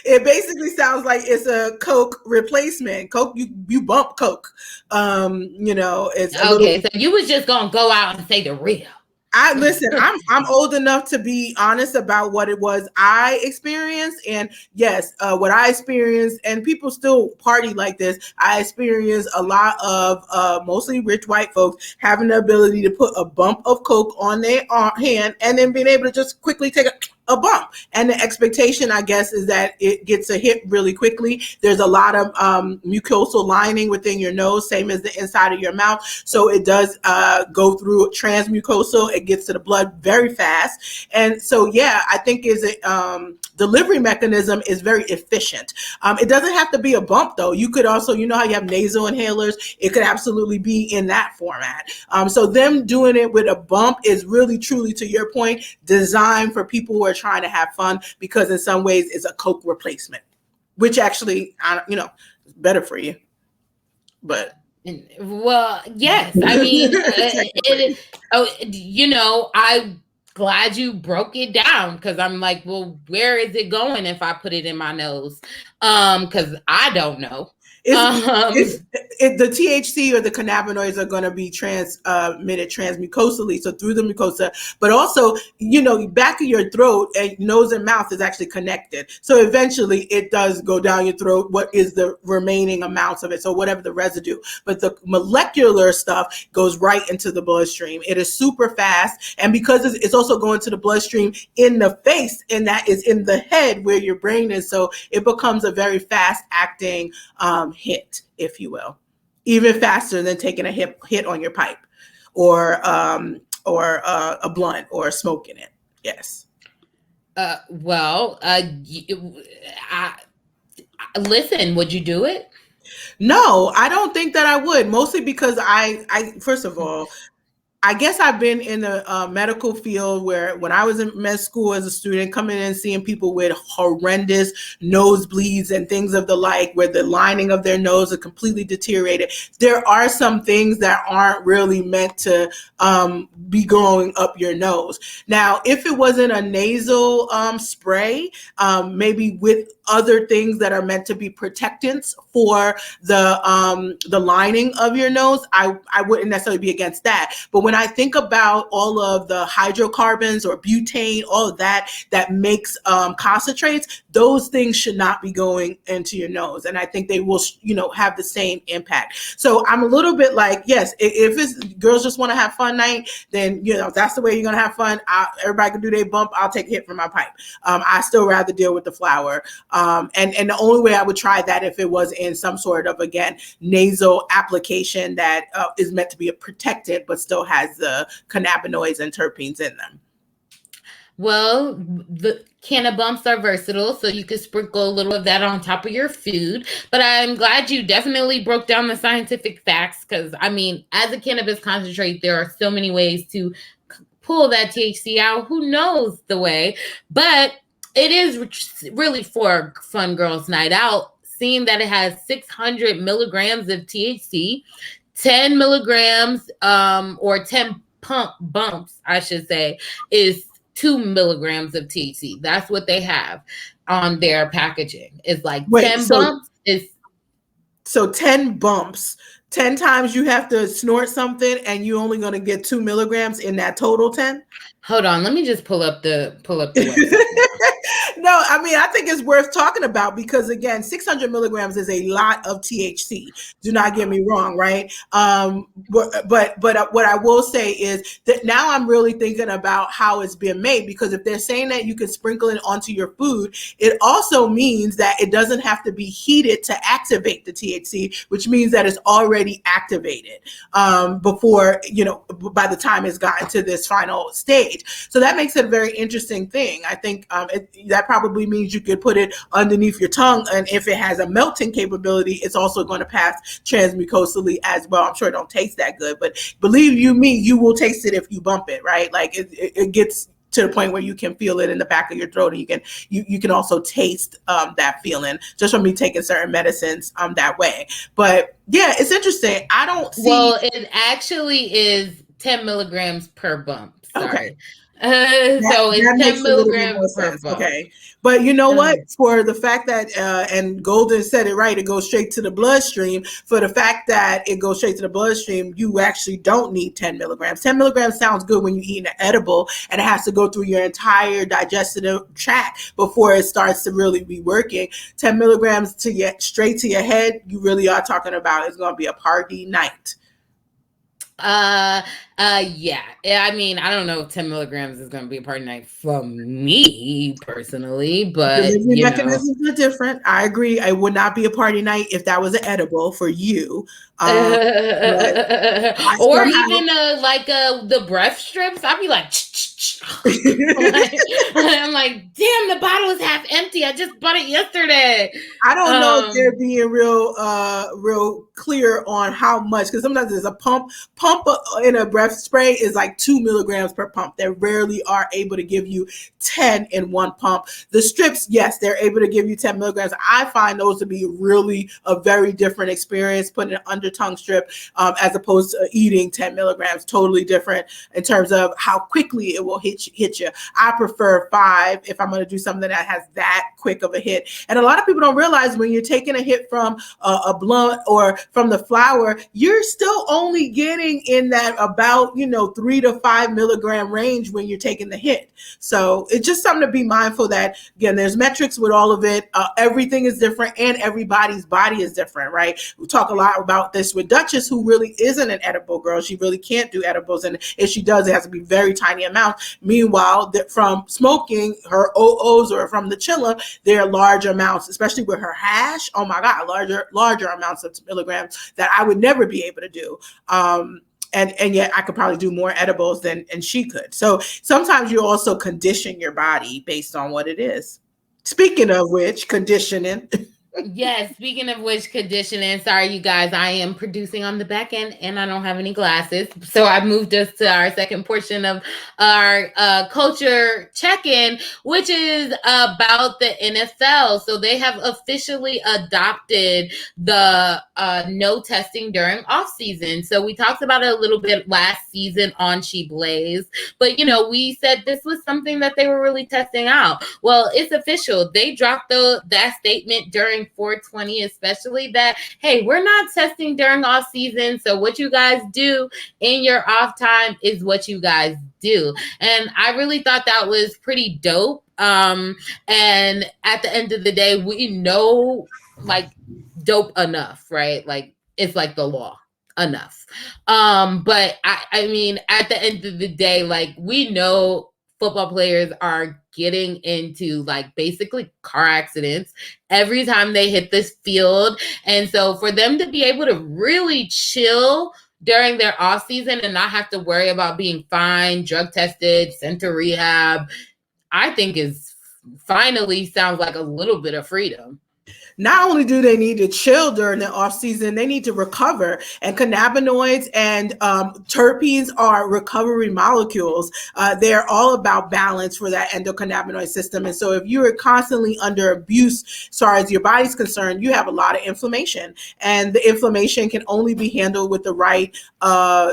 [SPEAKER 3] it basically sounds like it's a Coke replacement. Coke, you bump Coke. It's
[SPEAKER 1] okay, so you was just gonna go out and say the real.
[SPEAKER 3] Listen, I'm old enough to be honest about what it was I experienced. And yes, what I experienced, and people still party like this, I experienced a lot of mostly rich white folks having the ability to put a bump of Coke on their hand and then being able to just quickly take a bump. And the expectation, I guess, is that it gets a hit really quickly. There's a lot of mucosal lining within your nose, same as the inside of your mouth. So it does go through transmucosal. It gets to the blood very fast. And so, yeah, I think is a delivery mechanism is very efficient. It doesn't have to be a bump, though. You could also, you know how you have nasal inhalers? It could absolutely be in that format. So them doing it with a bump is really, truly, to your point, designed for people who are trying to have fun, because in some ways it's a Coke replacement, which actually, you know, is better for you. But
[SPEAKER 1] well, yes, I mean, you know, I'm glad you broke it down, because I'm like, well, where is it going if I put it in my nose? Because I don't know.
[SPEAKER 3] The THC or the cannabinoids are going to be transmitted transmucosally, so through the mucosa, but also, you know, back of your throat and nose and mouth is actually connected. So eventually it does go down your throat, what is the remaining amounts of it, so whatever the residue. But the molecular stuff goes right into the bloodstream. It is super fast, and because it's also going to the bloodstream in the face, and that is in the head where your brain is, so it becomes a very fast acting hit, if you will, even faster than taking a hit on your pipe or a blunt or smoking it. Yes.
[SPEAKER 1] Listen, would you do it?
[SPEAKER 3] No, I don't think that I would, mostly because I first of all, I guess I've been in the medical field where when I was in med school as a student, coming in and seeing people with horrendous nosebleeds and things of the like, where the lining of their nose is completely deteriorated. There are some things that aren't really meant to be going up your nose. Now, if it wasn't a nasal spray, maybe with other things that are meant to be protectants for the lining of your nose, I wouldn't necessarily be against that. But when I think about all of the hydrocarbons or butane, all of that makes concentrates, those things should not be going into your nose. And I think they will, you know, have the same impact. So I'm a little bit like, yes, if it's girls just want to have fun night, then, you know, that's the way you're going to have fun. Everybody can do their bump. I'll take a hit from my pipe. I still rather deal with the flower. And the only way I would try that if it was in some sort of, again, nasal application that is meant to be a protectant, but still has the cannabinoids and terpenes in them.
[SPEAKER 1] Well, the Canna-bumps are versatile, so you could sprinkle a little of that on top of your food. But I'm glad you definitely broke down the scientific facts, because, I mean, as a cannabis concentrate, there are so many ways to pull that THC out. Who knows the way? But it is really for fun girls' night out, seeing that it has 600 milligrams of THC, 10 milligrams or 10 bumps, I should say, is 2 milligrams of THC. That's what they have on their packaging. It's like 10 bumps is.
[SPEAKER 3] So 10 bumps, 10 times you have to snort something and you're only going to get 2 milligrams in that total 10?
[SPEAKER 1] Hold on, let me just pull up the website.
[SPEAKER 3] No, I mean, I think it's worth talking about because, again, 600 milligrams is a lot of THC. Do not get me wrong, right? But what I will say is that now I'm really thinking about how it's been made, because if they're saying that you can sprinkle it onto your food, it also means that it doesn't have to be heated to activate the THC, which means that it's already activated before, you know, by the time it's gotten to this final stage. So that makes it a very interesting thing. I think that probably means you could put it underneath your tongue, and if it has a melting capability, it's also going to pass transmucosally as well. I'm sure it don't taste that good, but believe you me, you will taste it if you bump it, right? Like it gets to the point where you can feel it in the back of your throat, and you can also taste that feeling just from me taking certain medicines that way. But yeah, it's interesting. I don't see.
[SPEAKER 1] Well, it actually is 10 milligrams per bump. Sorry.
[SPEAKER 3] Okay.
[SPEAKER 1] So it's 10 milligrams per bump.
[SPEAKER 3] Okay. But you know what? For the fact that, and Golden said it right, it goes straight to the bloodstream. For the fact that it goes straight to the bloodstream, you actually don't need 10 milligrams. 10 milligrams sounds good when you eat an edible, and it has to go through your entire digestive tract before it starts to really be working. 10 milligrams straight to your head, you really are talking about it's going to be a party night.
[SPEAKER 1] Yeah. I mean, I don't know if 10 milligrams is going to be a party night for me personally, but
[SPEAKER 3] Delivery mechanisms are different. I agree. It would not be a party night if that was an edible for you. But I
[SPEAKER 1] or
[SPEAKER 3] somehow
[SPEAKER 1] even the breath strips. I'd be like, I'm like, damn, the bottle is half empty. I just bought it yesterday.
[SPEAKER 3] I don't know if they're being real clear on how much, because sometimes there's a pump in a breath spray is like 2 milligrams per pump. They rarely are able to give you 10 in one pump. The strips, yes, they're able to give you 10 milligrams. I find those to be really a very different experience. Putting an under tongue strip as opposed to eating 10 milligrams, totally different in terms of how quickly it will hit you. I prefer 5 if I'm going to do something that has that quick of a hit. And a lot of people don't realize when you're taking a hit from a blunt or from the flower, you're still only getting in that about 3 to 5 milligram range when you're taking the hit. So it's just something to be mindful that, again, there's metrics with all of it. Everything is different and everybody's body is different, right? We talk a lot about this with Duchess, who really isn't an edible girl. She really can't do edibles, and if she does, it has to be very tiny amounts. Meanwhile, from smoking her OOs or from the chilla, they're large amounts, especially with her hash. Oh my God, larger amounts of milligrams that I would never be able to do. And yet I could probably do more edibles than she could. So sometimes you also condition your body based on what it is. Speaking of which, conditioning.
[SPEAKER 1] Yes, speaking of which, conditioning. Sorry, you guys, I am producing on the back end and I don't have any glasses. So I moved us to our second portion of our culture check-in, which is about the NFL. So they have officially adopted the no testing during off-season. So we talked about it a little bit last season on She Blaze, but we said this was something that they were really testing out. Well, it's official. They dropped that statement during 420, especially that, hey, we're not testing during off season. So what you guys do in your off time is what you guys do. And I really thought that was pretty dope. And at the end of the day, we know like dope enough, right? Like it's like the law enough. But I mean, at the end of the day, like we know football players are getting into like basically car accidents every time they hit this field. And so for them to be able to really chill during their off season and not have to worry about being fined, drug tested, sent to rehab, I think is finally sounds like a little bit of freedom.
[SPEAKER 3] Not only do they need to chill during the off season, they need to recover. And cannabinoids and terpenes are recovery molecules. They're all about balance for that endocannabinoid system. And so if you are constantly under abuse, as far as your body's concerned, you have a lot of inflammation. And the inflammation can only be handled with the right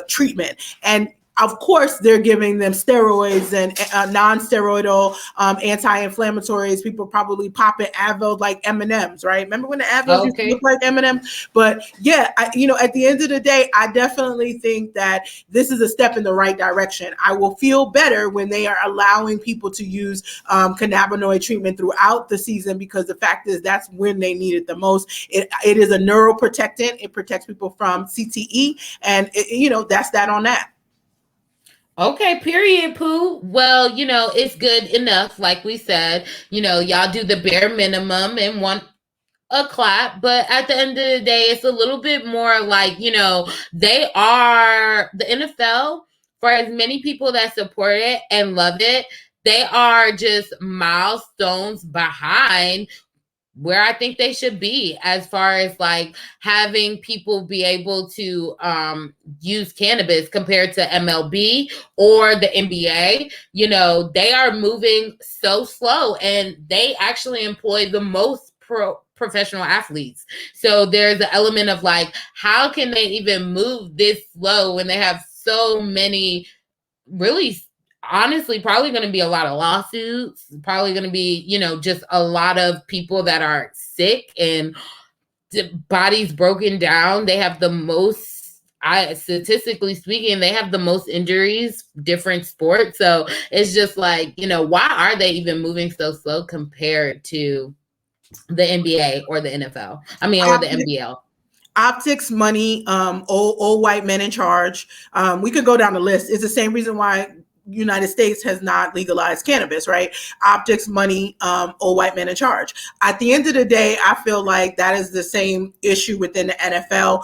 [SPEAKER 3] treatment. And of course, they're giving them steroids and non-steroidal anti-inflammatories. People probably popping Advil like M&Ms, right? Remember when the Advil used to look like M&Ms? But yeah, at the end of the day, I definitely think that this is a step in the right direction. I will feel better when they are allowing people to use cannabinoid treatment throughout the season, because the fact is that's when they need it the most. It is a neuroprotectant. It protects people from CTE, and that's that on that.
[SPEAKER 1] Okay, period, Pooh. Well, it's good enough, like we said. Y'all do the bare minimum and want a clap, but at the end of the day, it's a little bit more like, they are the NFL, for as many people that support it and love it, they are just milestones behind where I think they should be as far as like having people be able to use cannabis compared to MLB or the NBA. They are moving so slow and they actually employ the most professional athletes. So there's an element of like, how can they even move this slow when they have so many really honestly probably going to be a lot of lawsuits, probably going to be, just a lot of people that are sick and bodies broken down. They have the most, statistically speaking, they have the most injuries, different sports. So it's just like, why are they even moving so slow compared to the NBA or the NFL? I mean, or the NBL?
[SPEAKER 3] Optics, money, old white men in charge. We could go down the list. It's the same reason why United States has not legalized cannabis, right? Optics, money, old white men in charge. At the end of the day, I feel like that is the same issue within the NFL.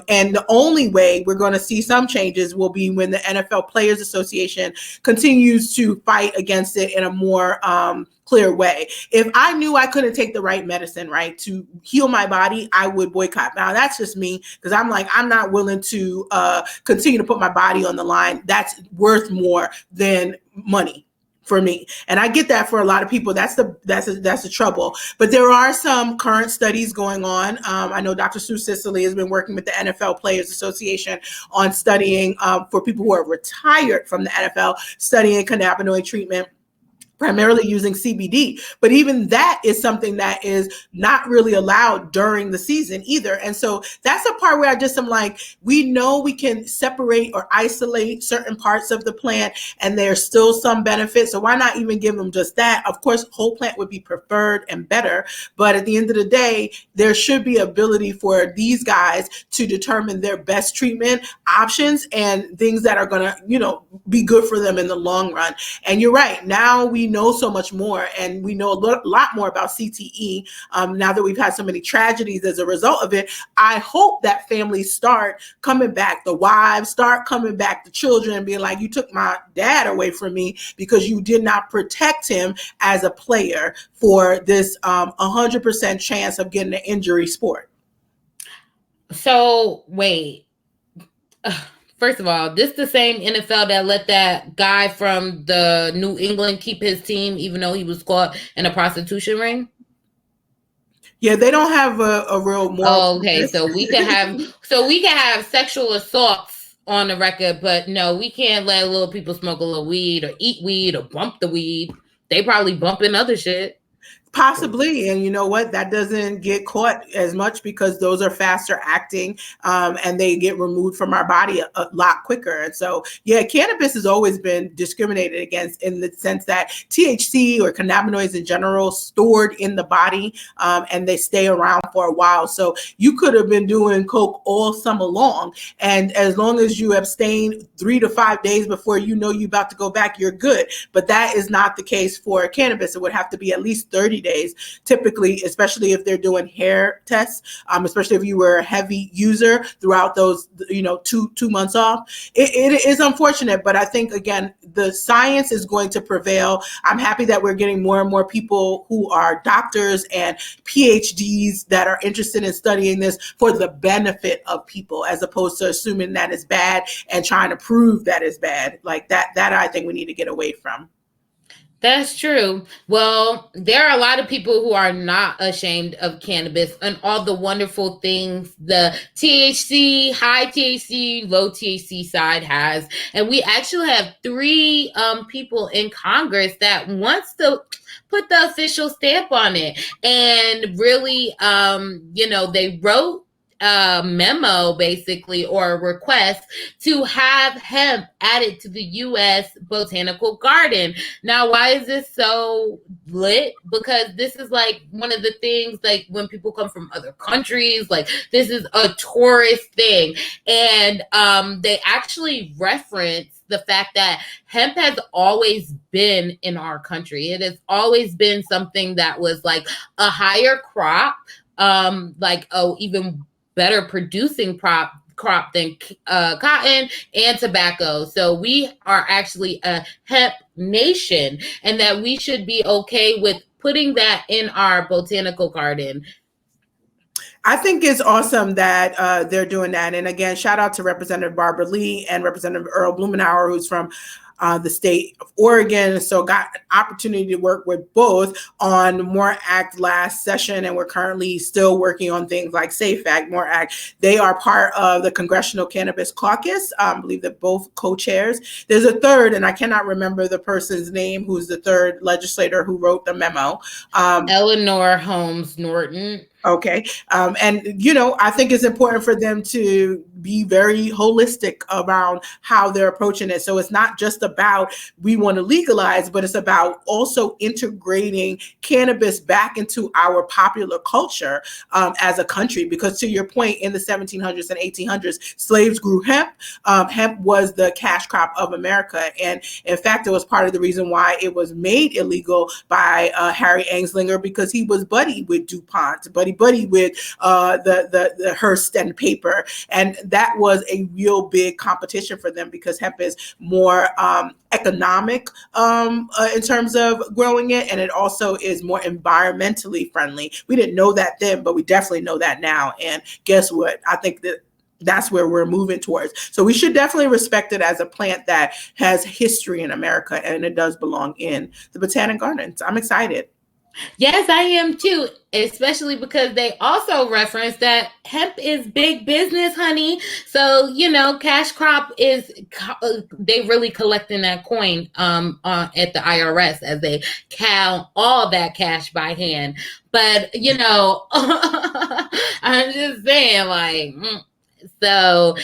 [SPEAKER 3] And the only way we're going to see some changes will be when the NFL Players Association continues to fight against it in a more clear way. If I knew I couldn't take the right medicine, right, to heal my body, I would boycott. Now that's just me, because I'm like, I'm not willing to continue to put my body on the line. That's worth more than money for me. And I get that for a lot of people. That's the trouble. But there are some current studies going on. I know Dr. Sue Sicily has been working with the NFL Players Association on studying for people who are retired from the NFL, studying cannabinoid treatment, primarily using CBD. But even that is something that is not really allowed during the season either. And so that's a part where I just am like, we know we can separate or isolate certain parts of the plant and there's still some benefit. So why not even give them just that? Of course, whole plant would be preferred and better. But at the end of the day, there should be ability for these guys to determine their best treatment options and things that are going to, be good for them in the long run. And you're right. Now we know so much more, and we know a lot more about CTE now that we've had so many tragedies as a result of it. I hope that families start coming back, the wives start coming back, the children, and being like, you took my dad away from me because you did not protect him as a player for this 100% chance of getting an injury sport.
[SPEAKER 1] So wait. First of all, this the same NFL that let that guy from the New England keep his team, even though he was caught in a prostitution ring?
[SPEAKER 3] Yeah, they don't have a real moral.
[SPEAKER 1] Oh, okay, so we can have sexual assaults on the record, but no, we can't let little people smoke a little weed or eat weed or bump the weed. They probably bumping other shit.
[SPEAKER 3] Possibly. And you know what? That doesn't get caught as much because those are faster acting and they get removed from our body a lot quicker. And so, yeah, cannabis has always been discriminated against in the sense that THC or cannabinoids in general stored in the body and they stay around for a while. So you could have been doing coke all summer long. And as long as you abstain 3 to 5 days before you know you're about to go back, you're good. But that is not the case for cannabis. It would have to be at least 30 days, typically, especially if they're doing hair tests, especially if you were a heavy user throughout those, 2 months off. It is unfortunate, but I think, again, the science is going to prevail. I'm happy that we're getting more and more people who are doctors and PhDs that are interested in studying this for the benefit of people, as opposed to assuming that it's bad and trying to prove that it's bad. Like that I think we need to get away from.
[SPEAKER 1] That's true. Well, there are a lot of people who are not ashamed of cannabis and all the wonderful things the THC, high THC, low THC side has. And we actually have 3 people in Congress that wants to put the official stamp on it. And really, they wrote a memo basically, or a request to have hemp added to the U.S. Botanical Garden. Now, why is this so lit? Because this is like one of the things, like when people come from other countries, like this is a tourist thing. And they actually reference the fact that hemp has always been in our country. It has always been something that was like a higher crop, even better producing crop than cotton and tobacco. So we are actually a hemp nation, and that we should be okay with putting that in our botanical garden.
[SPEAKER 3] I think it's awesome that they're doing that. And again, shout out to Representative Barbara Lee and Representative Earl Blumenauer, who's from the state of Oregon. So got an opportunity to work with both on MORE Act last session, and we're currently still working on things like SAFE Act, MORE Act. They are part of the Congressional Cannabis Caucus. I believe they're both co-chairs. There's a third, and I cannot remember the person's name, who's the third legislator who wrote the memo.
[SPEAKER 1] Eleanor Holmes Norton.
[SPEAKER 3] Okay. And, I think it's important for them to be very holistic around how they're approaching it. So it's not just about we want to legalize, but it's about also integrating cannabis back into our popular culture as a country. Because to your point, in the 1700s and 1800s, slaves grew hemp. Hemp was the cash crop of America. And in fact, it was part of the reason why it was made illegal by Harry Anslinger, because he was buddy with DuPont, buddy with the Hearst and paper. And that was a real big competition for them, because hemp is more economic in terms of growing it, and it also is more environmentally friendly. We didn't know that then, but we definitely know that now. And guess what? I think that's where we're moving towards. So we should definitely respect it as a plant that has history in America, and it does belong in the Botanic Gardens. I'm excited.
[SPEAKER 1] Yes, I am too, especially because they also reference that hemp is big business, honey. So, cash crop is, they really collecting that coin at the IRS as they count all that cash by hand. But, I'm just saying, so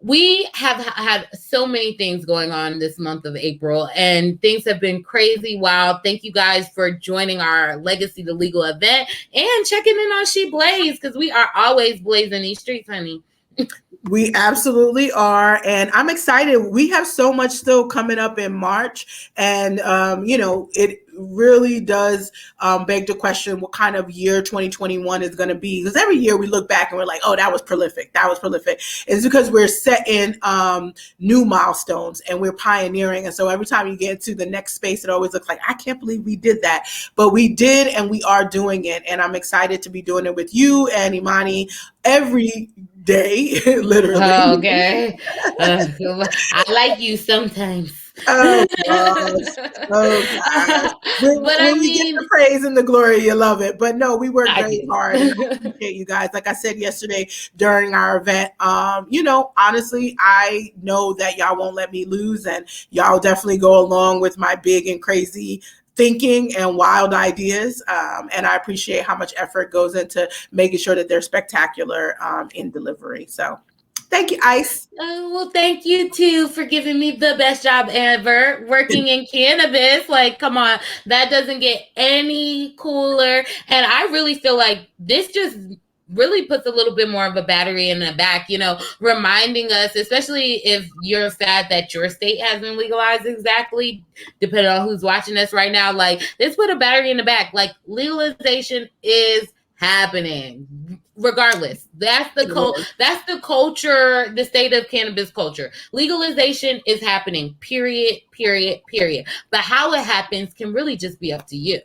[SPEAKER 1] we have had so many things going on this month of April, and things have been crazy wild. Thank you guys for joining our Legacy to Legal event and checking in on She Blaze, because we are always blazing these streets, honey.
[SPEAKER 3] We absolutely are. And I'm excited. We have so much still coming up in March. And, it really does beg the question what kind of year 2021 is going to be. Because every year we look back and we're like, oh, that was prolific. That was prolific. It's because we're setting new milestones and we're pioneering. And so every time you get to the next space, it always looks like, I can't believe we did that. But we did, and we are doing it. And I'm excited to be doing it with you and Imani every day, literally.
[SPEAKER 1] Oh, okay. I like you sometimes.
[SPEAKER 3] Oh gosh. When you get the praise and the glory, you love it. But no, we work very hard. And I appreciate you guys. Like I said yesterday during our event, honestly, I know that y'all won't let me lose, and y'all definitely go along with my big and crazy thinking and wild ideas. And I appreciate how much effort goes into making sure that they're spectacular in delivery. So thank you, Ice.
[SPEAKER 1] Well, thank you too for giving me the best job ever working in cannabis. Like, come on, that doesn't get any cooler. And I really feel like this just really puts a little bit more of a battery in the back, reminding us, especially if you're sad that your state hasn't legalized exactly, depending on who's watching us right now, like, this put a battery in the back. Like, legalization is happening regardless. That's the culture, the state of cannabis culture. Legalization is happening, period. But how it happens can really just be up to you.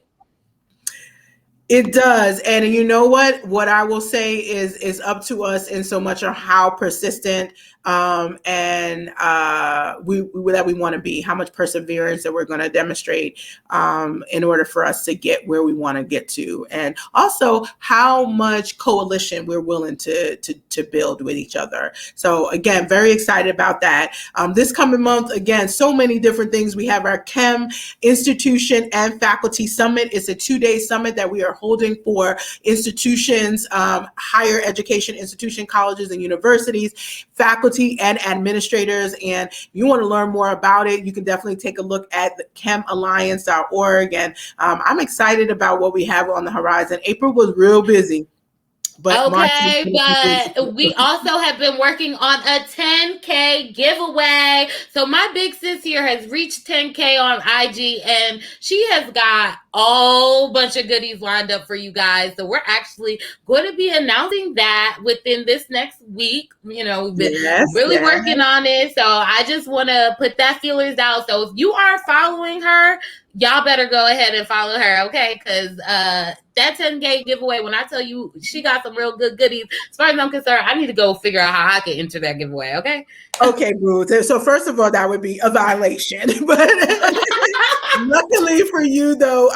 [SPEAKER 3] It does. And you know what I will say is up to us in so much of how persistent and that we want to be, how much perseverance that we're going to demonstrate in order for us to get where we want to get to, and also how much coalition we're willing to build with each other. So again, very excited about that. This coming month, again, so many different things. We have our Chem Institution and Faculty Summit. It's a 2-day summit that we are holding for institutions, higher education institution, colleges and universities, faculty and administrators. And if you want to learn more about it, you can definitely take a look at the chemalliance.org. And I'm excited about what we have on the horizon. April was real busy. But
[SPEAKER 1] okay, but we also have been working on a 10K giveaway. So my big sis here has reached 10K on IG, and she has got a whole bunch of goodies lined up for you guys. So we're actually going to be announcing that within this next week. We've been really working on it. So I just want to put that feelers out. So if you are following her, y'all better go ahead and follow her, okay? Because that 10K giveaway, when I tell you she got some real good goodies, as far as I'm concerned, I need to go figure out how I can enter that giveaway, okay?
[SPEAKER 3] Okay, Ruth. So first of all, that would be a violation. But luckily for you, though,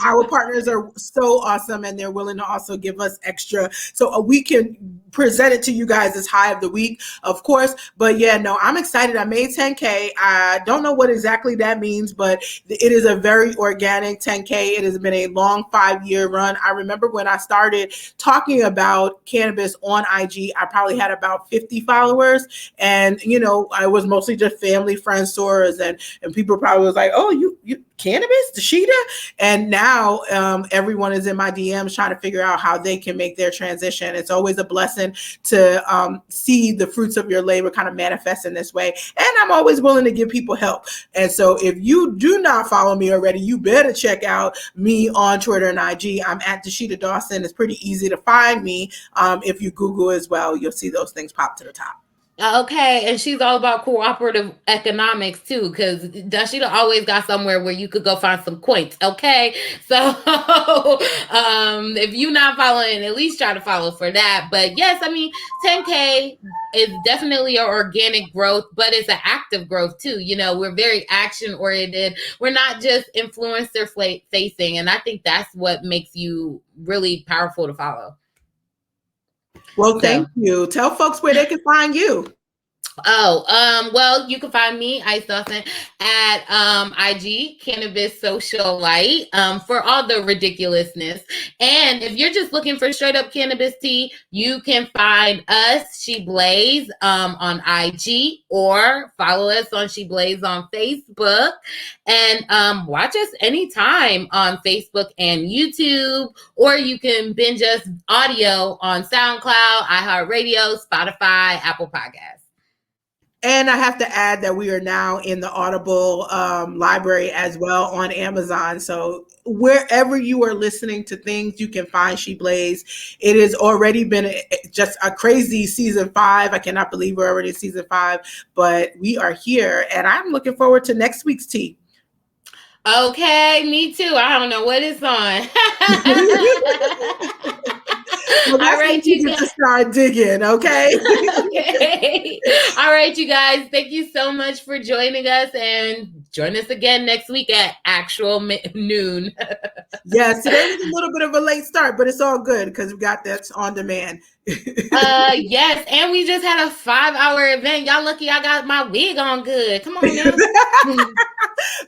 [SPEAKER 3] our partners are so awesome, and they're willing to also give us extra so we can present it to you guys as high of the week, of course. But yeah, no, I'm excited. I made 10K. I don't know what exactly that means, but it is a very organic 10K. It has been a long 5-year run. I remember when I started talking about cannabis on IG, I probably had about 50 followers. And, you know, I was mostly just family, friends, stores, and people probably was like, oh, you cannabis, Dashida? And now everyone is in my DMs trying to figure out how they can make their transition. It's always a blessing to see the fruits of your labor kind of manifest in this way. And I'm always willing to give people help. And so if you do not follow me already, you better check out me on Twitter and IG. I'm at Dashida Dawson. It's pretty easy to find me. If you Google as well, you'll see those things pop to the top.
[SPEAKER 1] Okay, and she's all about cooperative economics too, because Dashida always got somewhere where you could go find some coins. Okay, so if you're not following, at least try to follow for that. But yes, I mean, 10K is definitely an organic growth, but it's an active growth too. You know, we're very action oriented. We're not just influencer facing, and I think that's what makes you really powerful to follow.
[SPEAKER 3] Well, thank you. Tell folks where they can find you.
[SPEAKER 1] Well, you can find me, Ice Dawson, at IG Cannabis Socialite, for all the ridiculousness. And if you're just looking for straight up cannabis tea, you can find us, She Blaze, on IG, or follow us on She Blaze on Facebook, and watch us anytime on Facebook and YouTube, or you can binge us audio on SoundCloud, iHeartRadio, Spotify, Apple Podcasts.
[SPEAKER 3] And I have to add that we are now in the Audible library as well on Amazon. So wherever you are listening to things, you can find She Blaze. It has already been just a crazy season 5. I cannot believe we're already in season 5, but we are here, and I'm looking forward to next week's tea.
[SPEAKER 1] Okay, me too. I don't know what it's on.
[SPEAKER 3] Well, all right, you guys. To start digging, okay?
[SPEAKER 1] Okay. All right, you guys. Thank you so much for joining us, and join us again next week at actual noon.
[SPEAKER 3] Yes, today was a little bit of a late start, but it's all good because we got that on demand.
[SPEAKER 1] Yes, and we just had a 5-hour event. Y'all lucky I got my wig on good. Come on now.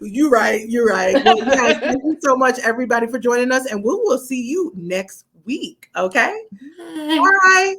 [SPEAKER 3] You're right. Well, yes, thank you so much, everybody, for joining us, and we will see you next week. Okay.
[SPEAKER 1] Bye.
[SPEAKER 3] Bye.